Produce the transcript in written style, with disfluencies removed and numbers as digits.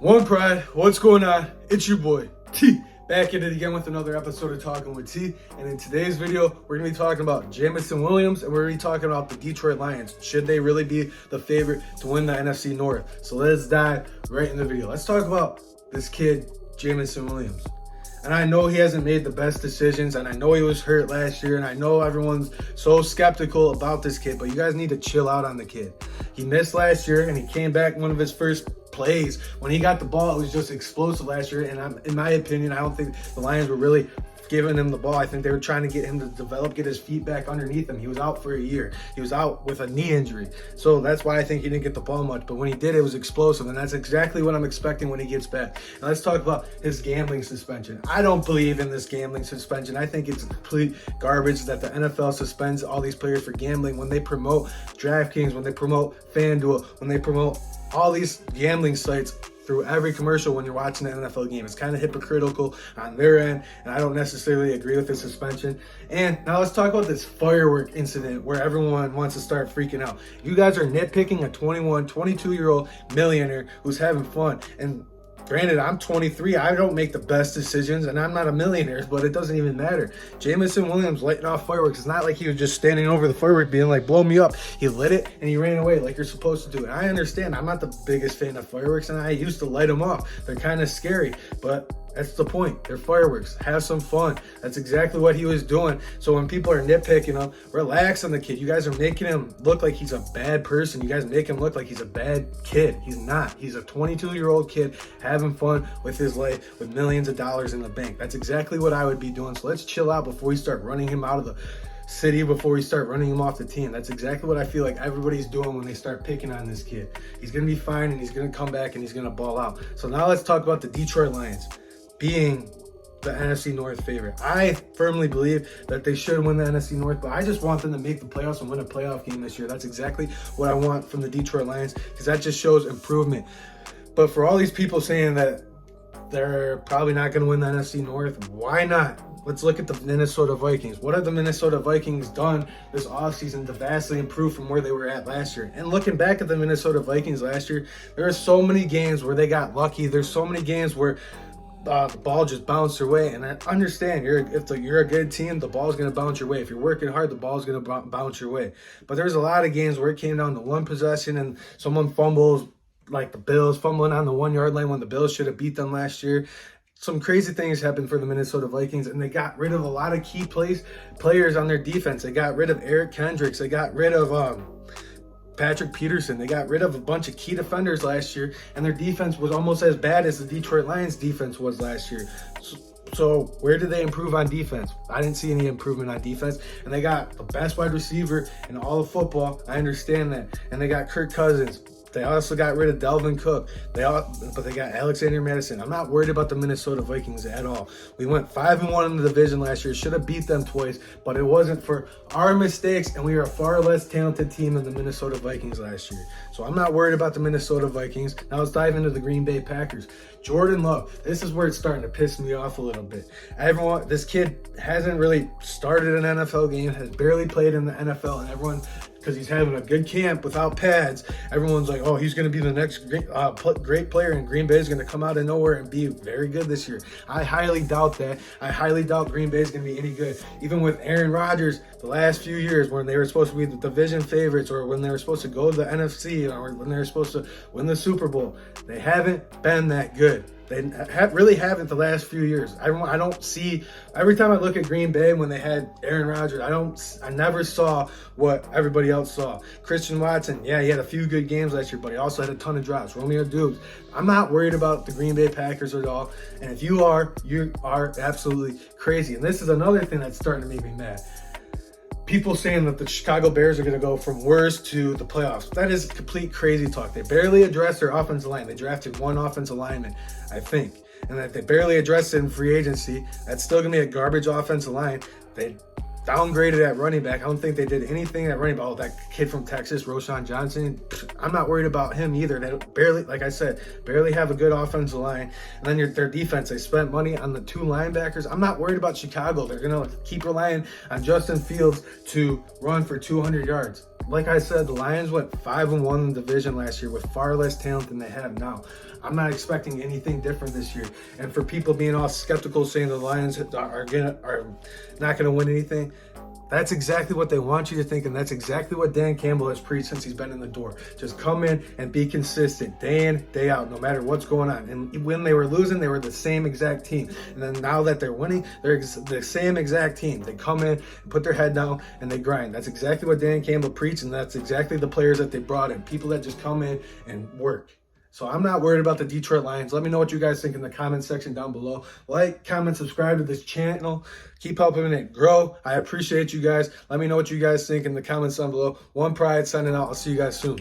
One Pride, what's going on? It's your boy, T, back at it again with another episode of Talking with T. And in today's video, we're going to be talking about Jameson Williams, and we're going to be talking about the Detroit Lions. Should they really be the favorite to win the NFC North? So let's dive right in the video. Let's talk about this kid, Jameson Williams. And I know he hasn't made the best decisions, and I know he was hurt last year, and I know everyone's so skeptical about this kid, but you guys need to chill out on the kid. He missed last year, and he came back one of his first plays. When he got the ball, it was just explosive last year, and in my opinion, I don't think the Lions were really giving him the ball. I think they were trying to get him to develop, get his feet back underneath him. He was out for a year. He was out with a knee injury. So that's why I think he didn't get the ball much. But when he did, it was explosive. And that's exactly what I'm expecting when he gets back. Now let's talk about his gambling suspension. I don't believe in this gambling suspension. I think it's complete garbage that the NFL suspends all these players for gambling when they promote DraftKings, when they promote FanDuel, when they promote all these gambling sites through every commercial when you're watching an NFL game. It's kind of hypocritical on their end, and I don't necessarily agree with the suspension. And now let's talk about this firework incident where everyone wants to start freaking out. You guys are nitpicking a 22-year-old millionaire who's having fun. And granted, I'm 23. I don't make the best decisions, and I'm not a millionaire, but it doesn't even matter. Jameson Williams lighting off fireworks. It's not like he was just standing over the firework being like, blow me up. He lit it, and he ran away like you're supposed to do. And I understand. I'm not the biggest fan of fireworks, and I used to light them off. They're kind of scary, but that's the point. They're fireworks. Have some fun. That's exactly what he was doing. So when people are nitpicking him, relax on the kid. You guys are making him look like he's a bad person. You guys make him look like he's a bad kid. He's not. He's a 22-year-old kid having fun with his life with millions of dollars in the bank. That's exactly what I would be doing. So let's chill out before we start running him out of the city, before we start running him off the team. That's exactly what I feel like everybody's doing when they start picking on this kid. He's going to be fine, and he's going to come back, and he's going to ball out. So now let's talk about the Detroit Lions being the NFC North favorite. I firmly believe that they should win the NFC North, but I just want them to make the playoffs and win a playoff game this year. That's exactly what I want from the Detroit Lions, because that just shows improvement. But for all these people saying that they're probably not going to win the NFC North, why not? Let's look at the Minnesota Vikings. What have the Minnesota Vikings done this offseason to vastly improve from where they were at last year? And looking back at the Minnesota Vikings last year, there are so many games where they got lucky. There's so many games where the ball just bounced their way. And I understand, if you're a good team, the ball's going to bounce your way. If you're working hard, the ball's going to bounce your way. But there's a lot of games where it came down to one possession and someone fumbles, like the Bills fumbling on the 1 yard line when the Bills should have beat them last year. Some crazy things happened for the Minnesota Vikings, and they got rid of a lot of key players on their defense. They got rid of Eric Kendricks. They got rid of Patrick Peterson. They got rid of a bunch of key defenders last year, and their defense was almost as bad as the Detroit Lions defense was last year. So where did they improve on defense? I didn't see any improvement on defense. And they got the best wide receiver in all of football. I understand that. And they got Kirk Cousins. They also got rid of Dalvin Cook. But they got Alexander Madison. I'm not worried about the Minnesota Vikings at all. We went 5-1 in the division last year. Should have beat them twice, but it wasn't for our mistakes, and we were a far less talented team than the Minnesota Vikings last year. So I'm not worried about the Minnesota Vikings. Now let's dive into the Green Bay Packers. Jordan Love. This is where it's starting to piss me off a little bit. This kid hasn't really started an NFL game, has barely played in the NFL, and everyone, because he's having a good camp without pads, everyone's like, oh, he's going to be the next great player, and Green Bay is going to come out of nowhere and be very good this year. I highly doubt that. I highly doubt Green Bay is going to be any good. Even with Aaron Rodgers, the last few years when they were supposed to be the division favorites, or when they were supposed to go to the NFC, or when they were supposed to win the Super Bowl, they haven't been that good. They really haven't the last few years. I don't see, every time I look at Green Bay when they had Aaron Rodgers, I never saw what everybody else saw. Christian Watson, yeah, he had a few good games last year, but he also had a ton of drops. Romeo Dubes. I'm not worried about the Green Bay Packers at all. And if you are absolutely crazy. And this is another thing that's starting to make me mad. People saying that the Chicago Bears are going to go from worst to the playoffs. That is complete crazy talk. They barely addressed their offensive line. They drafted one offensive lineman, I think. And that they barely addressed it in free agency. That's still going to be a garbage offensive line. They downgraded at running back. I don't think they did anything at running back. Oh, that kid from Texas, Roschon Johnson, I'm not worried about him either. They barely, like I said, barely have a good offensive line. And then their defense, they spent money on the two linebackers. I'm not worried about Chicago. They're going to keep relying on Justin Fields to run for 200 yards. Like I said, the Lions went 5-1 in the division last year with far less talent than they have now. I'm not expecting anything different this year. And for people being all skeptical, saying the Lions are not gonna win anything, that's exactly what they want you to think, and that's exactly what Dan Campbell has preached since he's been in the door. Just come in and be consistent, day in, day out, no matter what's going on. And when they were losing, they were the same exact team. And then now that they're winning, they're the same exact team. They come in, and put their head down, and they grind. That's exactly what Dan Campbell preached, and that's exactly the players that they brought in. People that just come in and work. So I'm not worried about the Detroit Lions. Let me know what you guys think in the comment section down below. Like, comment, subscribe to this channel. Keep helping it grow. I appreciate you guys. Let me know what you guys think in the comments down below. One Pride signing out. I'll see you guys soon.